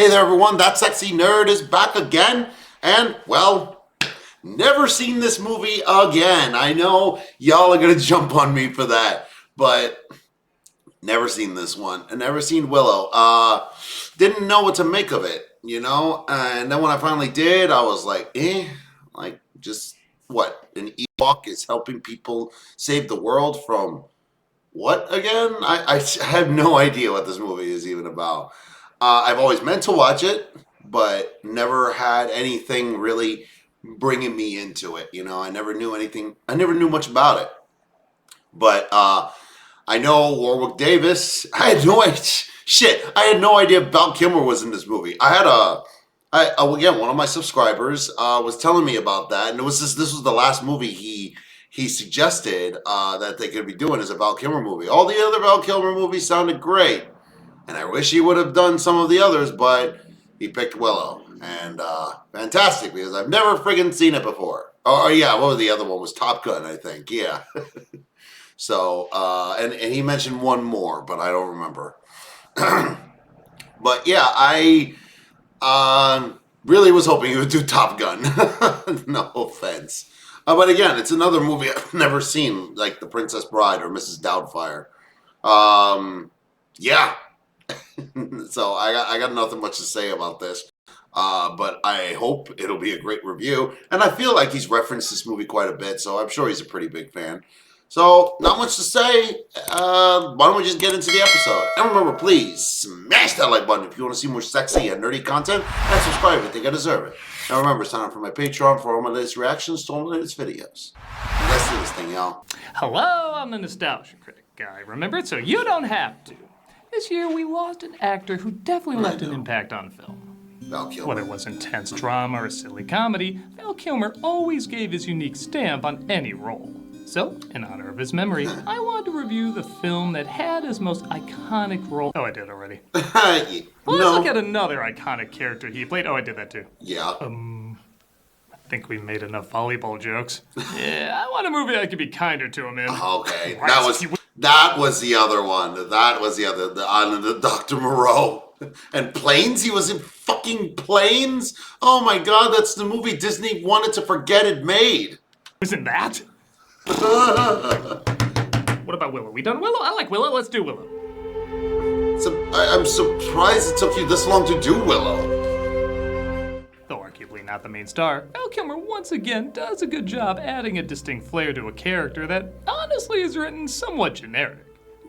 Hey there everyone, That Sexy Nerd is back again, and well, never seen this movie again. I know y'all are gonna jump on me for that, but never seen this one. I never seen Willow. Didn't know what to make of it, and then when I finally did, I was like, just what? An Ewok is helping people save the world from what again? I have no idea what this movie is even about. I've always meant to watch it, but never had anything really bringing me into it. I never knew anything. I never knew much about it. But I know Warwick Davis. I had no idea. Shit, I had no idea Val Kilmer was in this movie. Again, one of my subscribers was telling me about that, and this was the last movie he suggested that they could be doing as a Val Kilmer movie. All the other Val Kilmer movies sounded great. And I wish he would have done some of the others, but he picked Willow. And fantastic, because I've never friggin' seen it before. Oh, yeah, what was the other one? Was Top Gun, I think. Yeah. So, and he mentioned one more, but I don't remember. But yeah, I really was hoping he would do Top Gun. No offense. But again, it's another movie I've never seen, like The Princess Bride or Mrs. Doubtfire. Yeah. So I got nothing much to say about this, but I hope it'll be a great review. And I feel like he's referenced this movie quite a bit, so I'm sure he's a pretty big fan. So not much to say. Why don't we just get into the episode? And remember, please smash that like button if you want to see more sexy and nerdy content, and subscribe if you think I deserve it. And remember, sign up for my Patreon for all my latest reactions to all my latest videos. Let's do this thing, y'all. Hello, I'm the Nostalgia Critic guy. Remember it so you don't have to. This year, we lost an actor who definitely left an impact on film. Val Kilmer. Whether it was intense drama or silly comedy, Val Kilmer always gave his unique stamp on any role. So, in honor of his memory, I wanted to review the film that had his most iconic role. Oh, I did already. Let's look at another iconic character he played. Oh, I did that too. Yeah. I think we made enough volleyball jokes. Yeah, I want a movie I could be kinder to him in. Okay, Christ, that was the other one. That was the other, the Island of Dr. Moreau. And Planes? He was in fucking Planes? Oh my god, that's the movie Disney wanted to forget it made. Isn't that? What about Willow? We done Willow? I like Willow. Let's do Willow. I'm surprised it took you this long to do Willow. Though arguably not the main star, Val Kilmer once again does a good job adding a distinct flair to a character that honestly is written somewhat generic.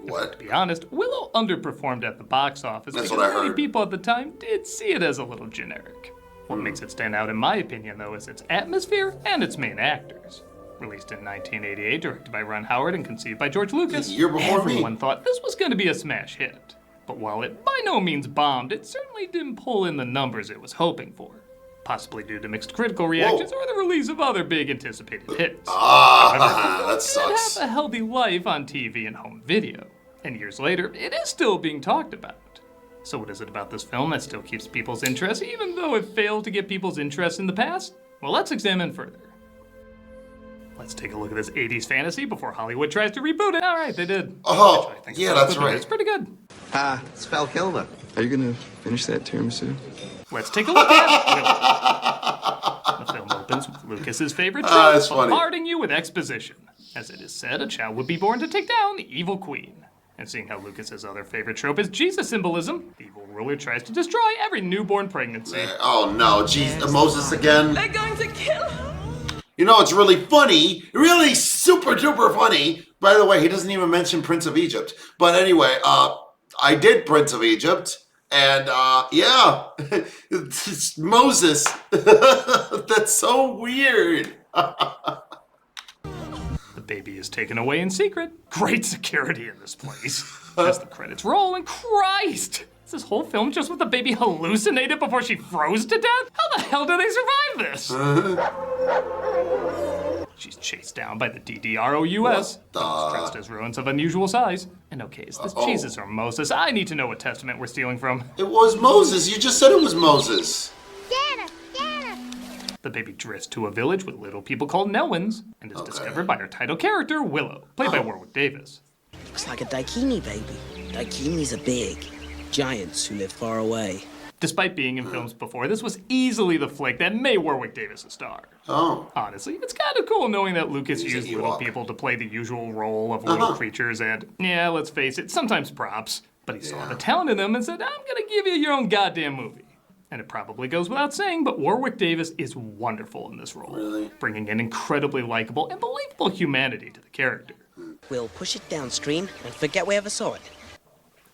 What? To be honest, Willow underperformed at the box office That's because what I heard. many people at the time did see it as a little generic. What makes it stand out in my opinion though is its atmosphere and its main actors. Released in 1988, directed by Ron Howard and conceived by George Lucas, The year before me. everyone thought this was going to be a smash hit. But while it by no means bombed, it certainly didn't pull in the numbers it was hoping for. Possibly due to mixed critical reactions or the release of other big anticipated hits. That It sucks. had a healthy life on TV and home video. And years later, it is still being talked about. So what is it about this film that still keeps people's interest, even though it failed to get people's interest in the past? Well, let's examine further. Let's take a look at this 80s fantasy before Hollywood tries to reboot it. All right, they did. Oh, Actually, I think yeah, it's that's good. right. It's pretty good. It's Val Kilmer. Are you gonna finish that tiramisu? Let's take a look at Willow. The film opens with Lucas's favorite That's trope, funny. bombarding you with exposition. As it is said, a child would be born to take down the evil queen. And seeing how Lucas's other favorite trope is Jesus symbolism, the evil ruler tries to destroy every newborn pregnancy. Oh no, jeez, Moses again. They're going to kill her. You know, it's really funny, really super duper funny. By the way, he doesn't even mention Prince of Egypt. But anyway, I did Prince of Egypt, and yeah, it's Moses. That's so weird. The baby is taken away in secret. Great security in this place. As the credits roll, and Christ! Is this whole film just with the baby hallucinated before she froze to death? How the hell do they survive this? She's chased down by the DDROUS. Dressed as ruins of unusual size. And okay, is this Jesus or Moses? I need to know what testament we're stealing from. It was Moses. You just said it was Moses. The baby drifts to a village with little people called Nelwins and is discovered by our title character, Willow, played by Warwick Davis. Looks like a daikini baby. Daikinis are big. Giants who live far away. Despite being in films before, this was easily the flick that made Warwick Davis a star. Oh. Honestly, it's kind of cool knowing that Lucas He's an used little Ewok. people to play the usual role of little creatures and, yeah, let's face it, sometimes props. But he saw the talent in them and said, I'm gonna give you your own goddamn movie. And it probably goes without saying, but Warwick Davis is wonderful in this role. Really? Bringing in incredibly likable and believable humanity to the character. We'll push it downstream and forget we ever saw it.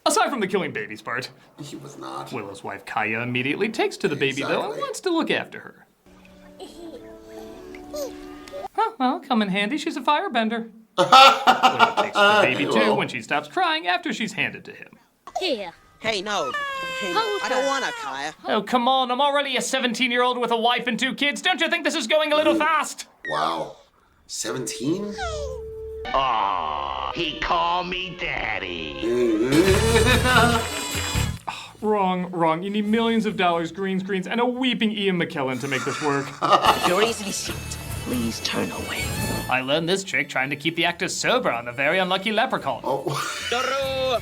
Aside from the killing babies part, He was not. Willow's wife Kaya immediately takes to the baby though and Exactly. wants to look after her. Oh, well, come in handy, she's a firebender. Willow takes the baby too Well. when she stops crying after she's handed to him. Here. Hey, no. Hey, no. Hold I don't her. want her, Kaya. Oh, come on, I'm already a 17-year-old with a wife and 2 kids. Don't you think this is going a little fast? Wow. 17? Aw, he called me daddy. Wrong. You need millions of dollars, green screens, and a weeping Ian McKellen to make this work. If you're easily suited, please turn away. I learned this trick trying to keep the actors sober on the very unlucky leprechaun. Oh. What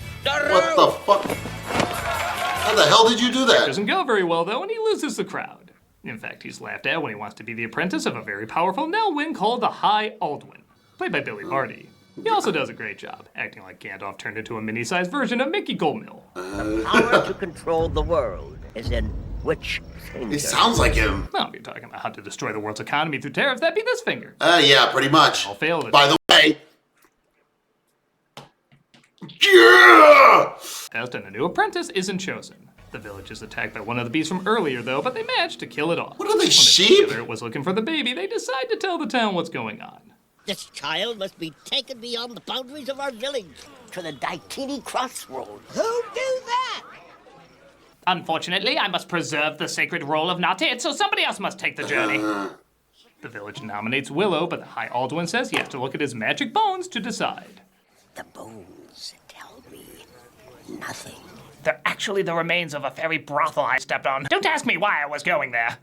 the fuck? How the hell did you do that? Doesn't go very well, though, and he loses the crowd. In fact, he's laughed at when he wants to be the apprentice of a very powerful Nelwyn called the High Aldwin, played by Billy Barty. He also does a great job, acting like Gandalf turned into a mini-sized version of Mickey Goldmill. Power to control the world is in which finger? It sounds like him. Well, if you're talking about how to destroy the world's economy through tariffs, that'd be this finger. Yeah, pretty much. I'll fail it. By the way. Yeah! Test and a new apprentice isn't chosen. The village is attacked by one of the beasts from earlier, though, but they managed to kill it off. What are they, When the sheep? killer was looking for the baby, they decide to tell the town what's going on. This child must be taken beyond the boundaries of our village. To the Daikini Crossroads. Who do that? Unfortunately, I must preserve the sacred role of not it, so somebody else must take the journey. The village nominates Willow, but the High Aldwin says he has to look at his magic bones to decide. The bones tell me nothing. They're actually the remains of a fairy brothel I stepped on. Don't ask me why I was going there.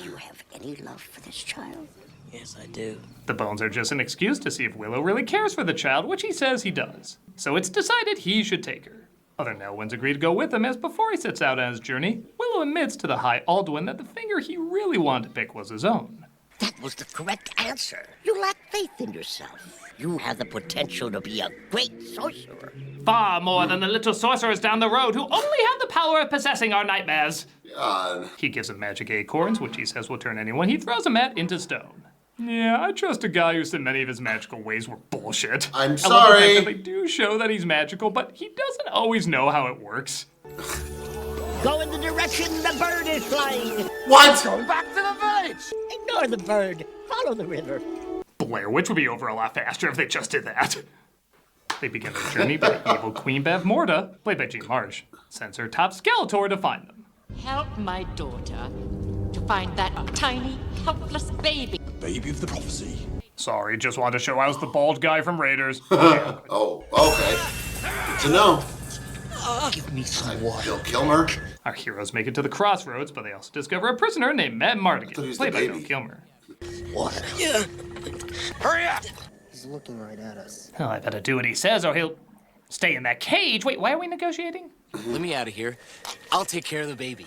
You have any love for this child? Yes, I do. The bones are just an excuse to see if Willow really cares for the child, which he says he does. So it's decided he should take her. Other Nelwyns agree to go with him, as before he sets out on his journey, Willow admits to the High Aldwin that the finger he really wanted to pick was his own. That was the correct answer. You lack faith in yourself. You have the potential to be a great sorcerer. Far more than the little sorcerers down the road who only have the power of possessing our nightmares. God. He gives him magic acorns, which he says will turn anyone he throws them at into stone. Yeah, I trust a guy who said many of his magical ways were bullshit. I'm I love the sorry. fact that they do show that he's magical, but he doesn't always know how it works. Go in the direction the bird is flying. What? Back to the village. Ignore the bird. Follow the river. Blair Witch would be over a lot faster if they just did that. They begin their journey, but the evil Queen Bev Morta, played by Jean Marsh, sends her top Skeletor to find them. Help my daughter to find that tiny, helpless baby. Baby of the prophecy. Sorry, just wanted to show I was the bald guy from Raiders. Oh, okay. Good to know. Give me some water. Bill Kilmer. Our heroes make it to the crossroads, but they also discover a prisoner named Matt thought he Mardigan, was played the by Bill baby. Kilmer. Water. Hurry up. He's looking right at us. Well, I better do what he says or he'll stay in that cage. Wait, why are we negotiating? Let me out of here. I'll take care of the baby.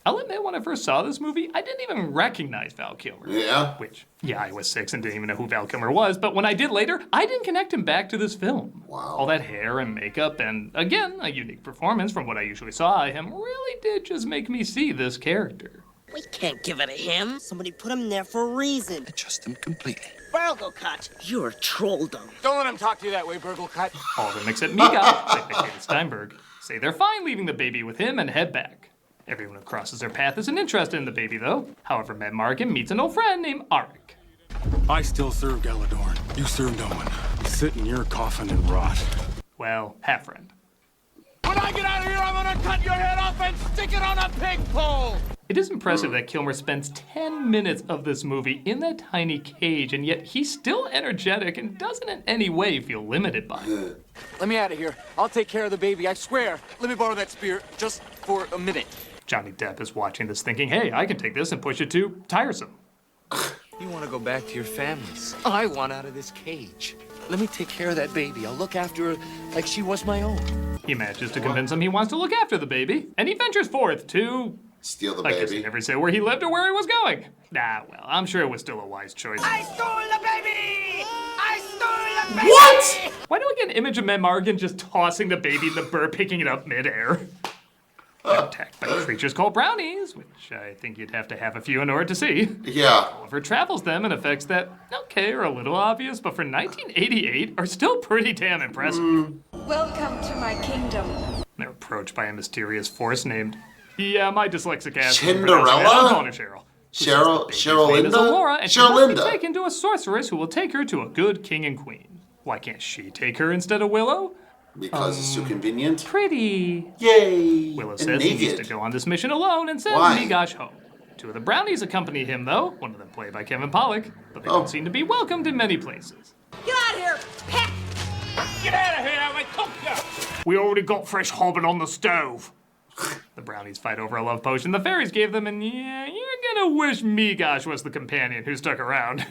I'll admit, when I first saw this movie, I didn't even recognize Val Kilmer. Yeah. Which, yeah, I was 6 and didn't even know who Val Kilmer was, but when I did later, I didn't connect him back to this film. Wow. All that hair and makeup and, again, a unique performance from what I usually saw of him really did just make me see this character. We can't give it to him. Somebody put him there for a reason. Trust him completely. Burglecut, you're a troll dumb. Don't let him talk to you that way, Burglecut. All of them except Mika, played by David Steinberg, say they're fine leaving the baby with him and head back. Everyone who crosses their path isn't interested in the baby, though. However, Matt Mardigan meets an old friend named Arik. I still serve Galadorn. You serve no one. Sit in your coffin and rot. Well, half-friend. When I get out of here, I'm gonna cut your head off and stick it on a pig pole. It is impressive that Kilmer spends 10 minutes of this movie in that tiny cage, and yet he's still energetic and doesn't in any way feel limited by it. Let me out of here. I'll take care of the baby, I swear. Let me borrow that spear just for a minute. Johnny Depp is watching this thinking, hey, I can take this and push it to tiresome. You want to go back to your families. I want out of this cage. Let me take care of that baby. I'll look after her like she was my own. He manages to convince him he wants to look after the baby, and he ventures forth to... Steal the I guess baby. he never say where he lived or where he was going. Nah, well, I'm sure it was still a wise choice. I stole the baby! I stole the baby! What? Why do we get an image of Mad Mardigan just tossing the baby in the burr, picking it up midair? Attacked by creatures called brownies, which I think you'd have to have a few in order to see. Yeah. Oliver travels them in effects that, okay, are a little obvious, but for 1988 are still pretty damn impressive. Welcome to my kingdom. They're approached by a mysterious force named... Yeah, my dyslexic ass. Cinderella? I'm calling her Cheryl. Cheryl Name is Linda? Alora, and she Cheryl must be Linda. taken to a sorceress who will take her to a good king and queen. Why can't she take her instead of Willow? Because it's too convenient. Pretty. Yay. Willow And says he needs naked. to go on this mission alone and sends Why? Migosh home. Two of the brownies accompany him, though, one of them played by Kevin Pollak, but they Oh. don't seem to be welcomed in many places. Get out of here! Peck! Get out of here, I took you! We already got fresh hobbit on the stove. The brownies fight over a love potion the fairies gave them, and yeah, you're gonna wish Migosh was the companion who stuck around.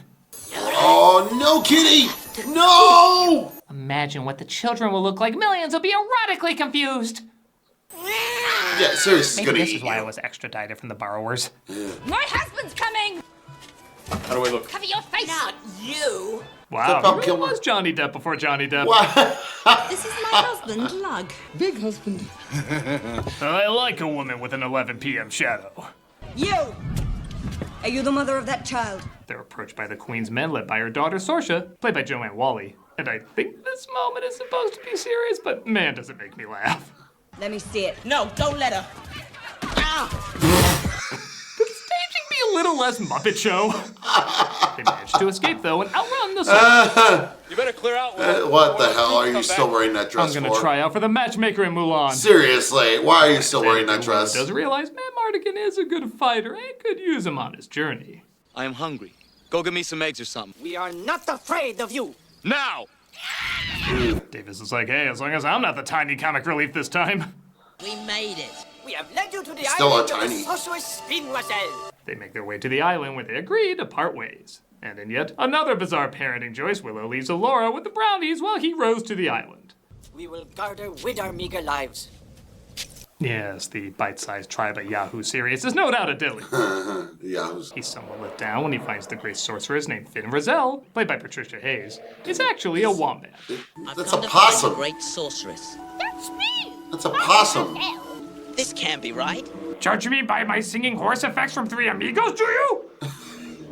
Oh, no, Kitty! No! Imagine what the children will look like. Millions will be erotically confused. Yeah, seriously, it's Maybe gonna this eat is why I you. was extradited from the borrowers. My husband's coming! How do I look? Cover your face! Not you. Wow, Val he really Kilmer. was Johnny Depp before Johnny Depp. What? This is my husband, Lug. Big husband. I like a woman with an 11 p.m. shadow. You! Are you the mother of that child? They're approached by the Queen's men, led by her daughter Sorsha, played by Joanne Whalley. And I think this moment is supposed to be serious, but man, does it make me laugh. Let me see it. No, don't let her. Could the staging be a little less Muppet Show? They manage to escape, though, and outrun the soldiers. You better clear out. Willow, What the before hell are come you still back. wearing that dress I'm gonna for? try out for the matchmaker in Mulan. Seriously, why are you still wearing that Willow dress? does realize Mad Mardigan is a good fighter and could use him on his journey. I am hungry. Go get me some eggs or something. We are not afraid of you! Now! Davis is like, hey, as long as I'm not the tiny comic relief this time. We made it. We have led you to the Still island a of the tiny. sorceress Spinwasel. They make their way to the island where they agree to part ways. And in yet another bizarre parenting choice, Willow leaves Alora with the brownies while he rows to the island. We will guard her with our meager lives. Yes, the bite-sized Tribe at Yahoo series is no doubt a dilly. Yeah, He's somewhat let down when he finds the great sorceress named Finn Rizal, played by Patricia Hayes, is actually a wombat. that's a possum. Great sorceress. That's me! That's a possum. This can't be right. Judge me by my singing horse effects from Three Amigos, do you?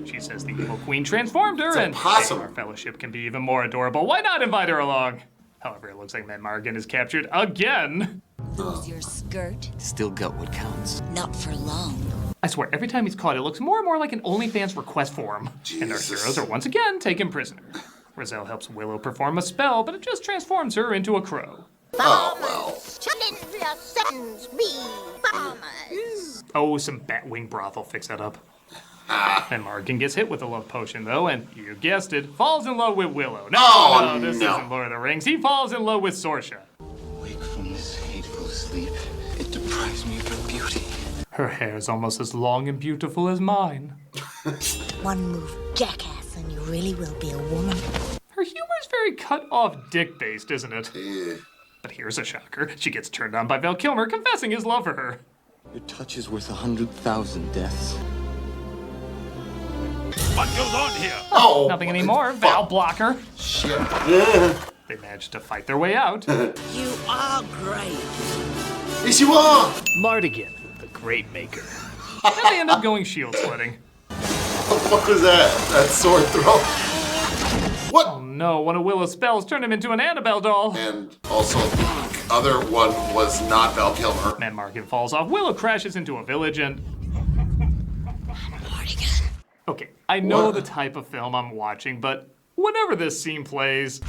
She says the evil queen transformed her, a and possum. hey, our fellowship can be even more adorable. Why not invite her along? However, it looks like Mad Mardigan is captured again. Lose your skirt? Still got what counts. Not for long. I swear, every time he's caught, it looks more and more like an OnlyFans request form. And our Jesus. heroes are once again taken prisoner. Rizal helps Willow perform a spell, but it just transforms her into a crow. Oh, well. Oh, some Batwing broth will fix that up. And Mardigan gets hit with a love potion, though, and you guessed it, falls in love with Willow. No, Oh, this no. isn't Lord of the Rings. He falls in love with Sorsha. Wake from this hateful sleep. It deprives me of your beauty. Her hair is almost as long and beautiful as mine. One move, jackass, and you really will be a woman. Her humor is very cut-off dick-based, isn't it? Yeah. But here's a shocker. She gets turned on by Val Kilmer confessing his love for her. Your touch is worth 100,000 deaths. What goes on here? Oh, Nothing anymore. Val blocker. shit. They manage to fight their way out. You are great. Yes, you are. Mardigan, the Great Maker. And they end up going shield sledding. What the fuck was that? That sword throw? What? No, one of Willow's spells turned him into an Annabelle doll. And also, the other one was not Val Kilmer. Mad Mardigan falls off. Willow crashes into a village and... Okay, I know What? the type of film I'm watching, but whenever this scene plays...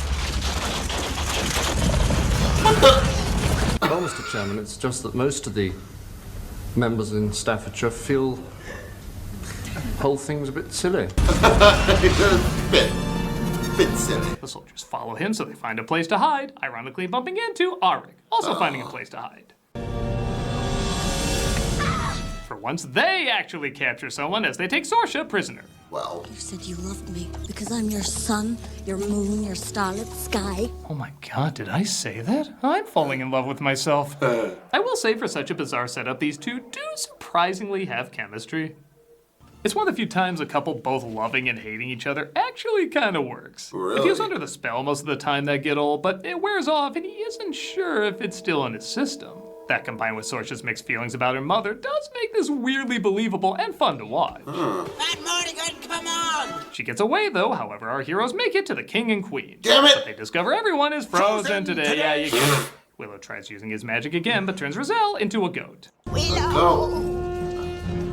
Well, Mr. Chairman, it's just that most of the members in Staffordshire feel the whole thing's a bit silly. Bit silly. The soldiers follow him, so they find a place to hide, ironically bumping into Auric, also finding a place to hide. For once, they actually capture someone as they take Sorsha prisoner. well. You said you loved me because I'm your sun, your moon, your starlit sky. Oh my god, did I say that? I'm falling in love with myself. I will say, for such a bizarre setup, these two do surprisingly have chemistry. It's one of the few times a couple both loving and hating each other actually kind of works. Really? It feels under the spell most of the time they get old, but it wears off and he isn't sure if it's still in his system. That combined with Saoirse's mixed feelings about her mother does make this weirdly believable and fun to watch. That Morrigan, come on! She gets away though, however, our heroes make it to the king and queen. Damn it! But they discover everyone is frozen today. Yeah, you get it. Willow tries using his magic again, but turns Roselle into a goat. Willow!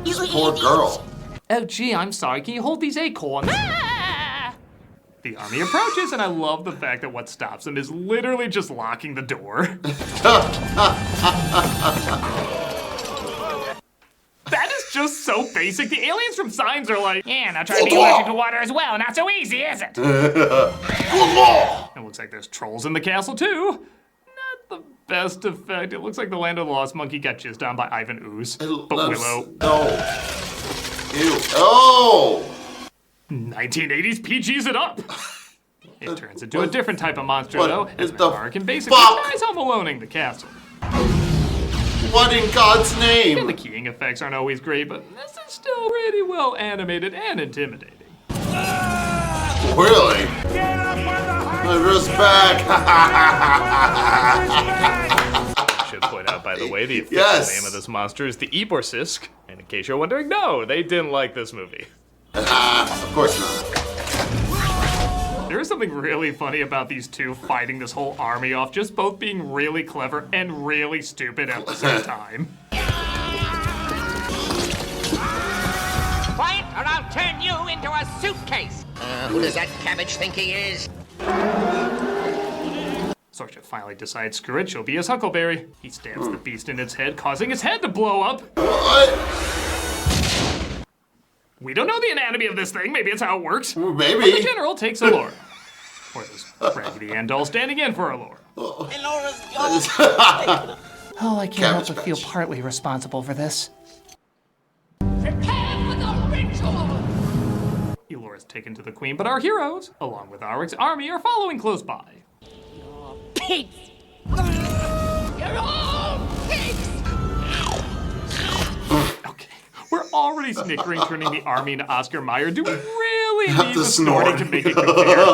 This poor girl. Oh gee, I'm sorry, can you hold these acorns? Ah! The army approaches, and I love the fact that what stops them is literally just locking the door. That is just so basic. The aliens from Signs are like, yeah, now try to be allergic to water as well. Not so easy, is it? It looks like there's trolls in the castle, too. Not the best effect. It looks like the Land of the Lost Monkey got jizzed on by Ivan Ooze. But Willow... No. Ew. Oh! 1980s PG's it up! It turns into a different type of monster, though, as Mara can basically tries Home Aloneing the castle. What in God's name? And the keying effects aren't always great, but this is still pretty well animated and intimidating. Really? My wrist back! I should point out, by the way, the official name of this monster is the Eborsisk. And in case you're wondering, no, they didn't like this movie. Of course not. There is something really funny about these two fighting this whole army off, just both being really clever and really stupid at the same time. Quiet, or I'll turn you into a suitcase! Who does that cabbage think he is? Saoirse finally decides, screw it, she'll be his Huckleberry. He stabs the beast in its head, causing its head to blow up. What? We don't know the anatomy of this thing. Maybe it's how it works. Maybe. But the general takes Allura. Or this Raggedy Ann doll standing in for Allura. Oh, I can't help but feel partly responsible for this. Prepare for the ritual! Allura's taken to the queen, but our heroes, along with Aric's army, are following close by. Pigs! You're all pigs! Okay, we're already snickering, turning the army into Oscar Mayer. Do we really need the snorting to make it go bigger?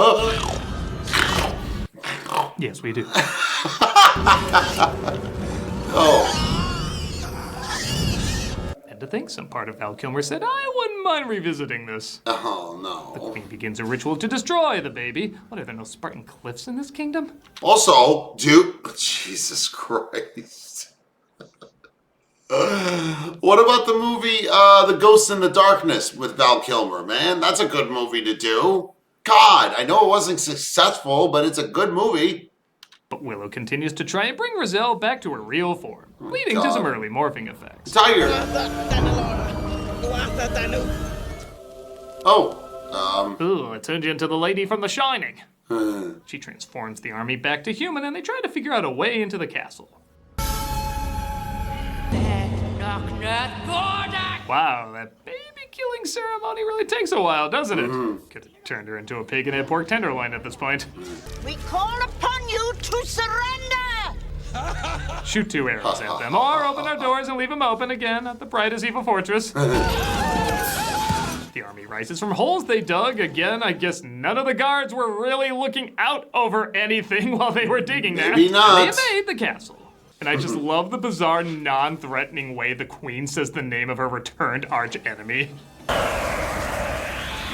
Yes, we do. Oh. And to think some part of Val Kilmer said, I wouldn't mind revisiting this. Oh, no. The queen begins a ritual to destroy the baby. What, are there no Spartan cliffs in this kingdom? Also, dude, Jesus Christ. What about the movie The Ghost in the Darkness with Val Kilmer, man? That's a good movie to do. God, I know it wasn't successful, but it's a good movie. But Willow continues to try and bring Roselle back to her real form, leading to some early morphing effects. Tiger. Ooh, it turned you into the lady from The Shining. She transforms the army back to human, and they try to figure out a way into the castle. Wow, that baby-killing ceremony really takes a while, doesn't it? Could have turned her into a pig and had pork tenderloin at this point. We call upon you to surrender! Shoot 2 arrows at them, or open our doors and leave them open again at the bright as evil fortress. The army rises from holes they dug. Again, I guess none of the guards were really looking out over anything while they were digging that. Maybe not. And they invade the castle. And I just love the bizarre, non-threatening way the queen says the name of her returned arch-enemy.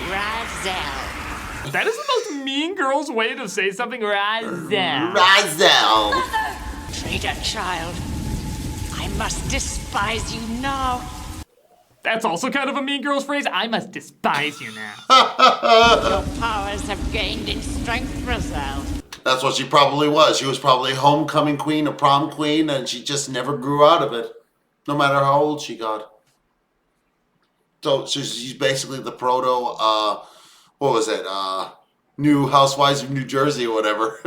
Roselle. That is the most Mean Girls way to say something. Roselle. Roselle. Traitor child. I must despise you now. That's also kind of a Mean Girls phrase. I must despise you now. Your powers have gained in strength, Roselle. That's what she probably was. She was probably a homecoming queen, a prom queen, and she just never grew out of it, no matter how old she got. So she's basically the proto, what was it, New Housewives of New Jersey or whatever.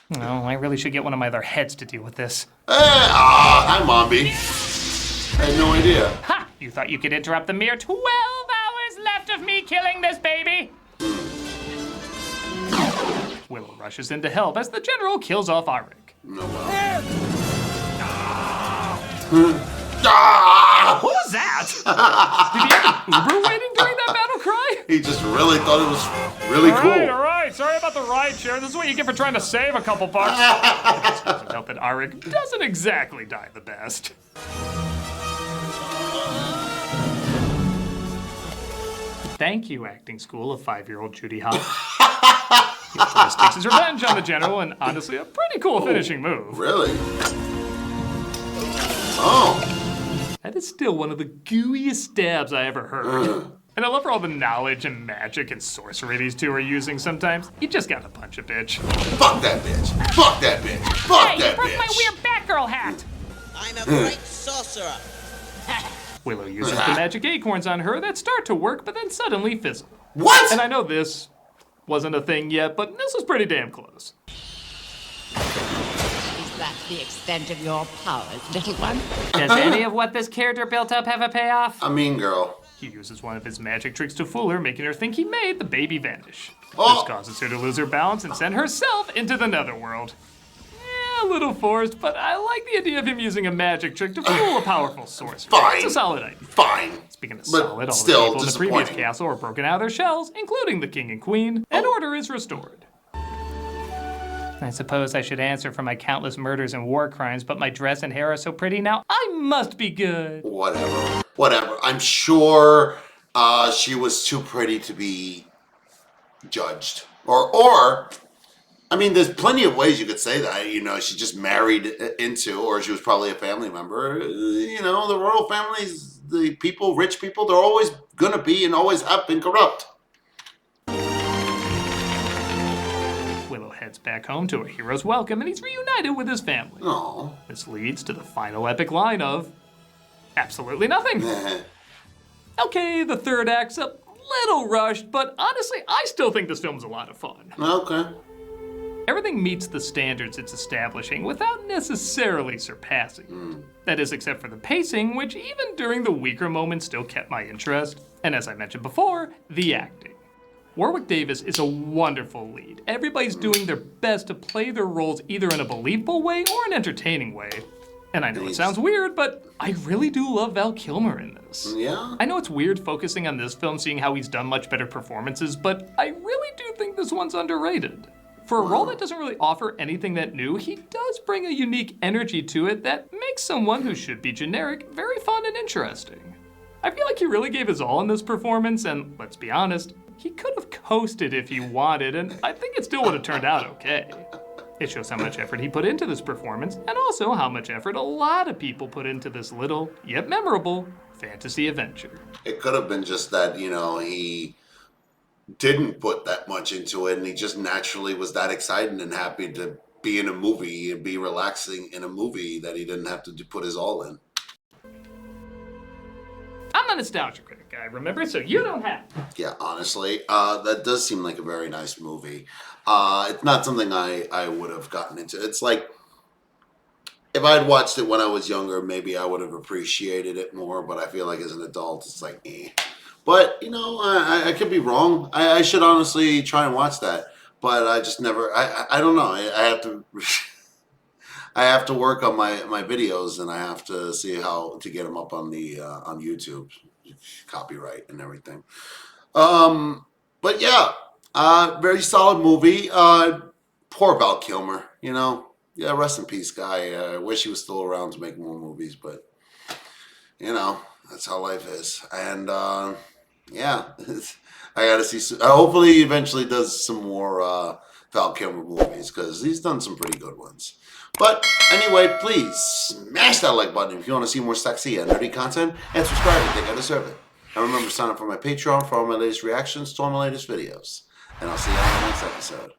No, I really should get one of my other heads to deal with this. Hi, Mombi. I had no idea. Ha! You thought you could interrupt the mere 12 hours left of me killing this baby? Willow rushes in to help as the general kills off Arik. No well. What was that? Did he have an Uber waiting during that battle cry? He just really thought it was really cool. All right. Sorry about the ride share. This is what you get for trying to save a couple bucks. It just doesn't help that Arik doesn't exactly die the best. Thank you, acting school of 5-year-old Judy Hopps. He just takes his revenge on the general, and honestly, a pretty cool finishing move. Really? Oh. That is still one of the gooeyest stabs I ever heard. And I love for all the knowledge and magic and sorcery these two are using sometimes. You just gotta punch a bitch. Fuck that bitch. Fuck that bitch. Fuck that you broke bitch. my weird Batgirl hat. I'm a great sorcerer. Willow uses the magic acorns on her that start to work, but then suddenly fizzle. What? And I know this wasn't a thing yet, but this was pretty damn close. Is that the extent of your powers, little one? Does any of what this character built up have a payoff? A mean girl. He uses one of his magic tricks to fool her, making her think he made the baby vanish. Oh. This causes her to lose her balance and send herself into the netherworld. A little forced, but I like the idea of him using a magic trick to fool a powerful sorcerer. Fine. It's a solid idea. Fine. Speaking of But solid, all still the people in the previous disappointing. castle are broken out of their shells, including the king and queen, and order is restored. I suppose I should answer for my countless murders and war crimes, but my dress and hair are so pretty now, I must be good. Whatever. I'm sure she was too pretty to be judged. Or, I mean, there's plenty of ways you could say that. You know, she just married into, or she was probably a family member. You know, the royal families, the people, rich people, they're always going to be and always have been corrupt. Willow heads back home to a hero's welcome, and he's reunited with his family. Oh. This leads to the final epic line of absolutely nothing. Okay, the third act's a little rushed, but honestly, I still think this film's a lot of fun. Okay. Everything meets the standards it's establishing without necessarily surpassing. That is, except for the pacing, which even during the weaker moments still kept my interest. And as I mentioned before, the acting. Warwick Davis is a wonderful lead. Everybody's doing their best to play their roles either in a believable way or an entertaining way. And I know it sounds weird, but I really do love Val Kilmer in this. Yeah? I know it's weird focusing on this film, seeing how he's done much better performances, but I really do think this one's underrated. For a role that doesn't really offer anything that new, he does bring a unique energy to it that makes someone who should be generic very fun and interesting. I feel like he really gave his all in this performance, and let's be honest, he could have coasted if he wanted, and I think it still would have turned out okay. It shows how much effort he put into this performance, and also how much effort a lot of people put into this little, yet memorable, fantasy adventure. It could have been just that, you know, he didn't put that much into it, and he just naturally was that excited and happy to be in a movie and be relaxing in a movie that he didn't have to put his all in. I'm a nostalgia critic guy, remember? So you don't have to. Yeah, honestly, that does seem like a very nice movie. It's not something I would have gotten into. It's like, if I had watched it when I was younger, maybe I would have appreciated it more, but I feel like as an adult, it's like, eh. But, you know, I could be wrong. I should honestly try and watch that. But I just never, I don't know. I have to, I have to work on my videos, and I have to see how to get them up on the, on YouTube. Copyright and everything. But yeah, very solid movie. Poor Val Kilmer, you know. Yeah, rest in peace, guy. I wish he was still around to make more movies, but, you know, that's how life is. And, yeah, I gotta see. Hopefully, he eventually does some more Val Kilmer movies, because he's done some pretty good ones. But anyway, please smash that like button if you want to see more sexy and nerdy content, and subscribe if you think I deserve it. And remember to sign up for my Patreon for all my latest reactions to all my latest videos. And I'll see you on the next episode.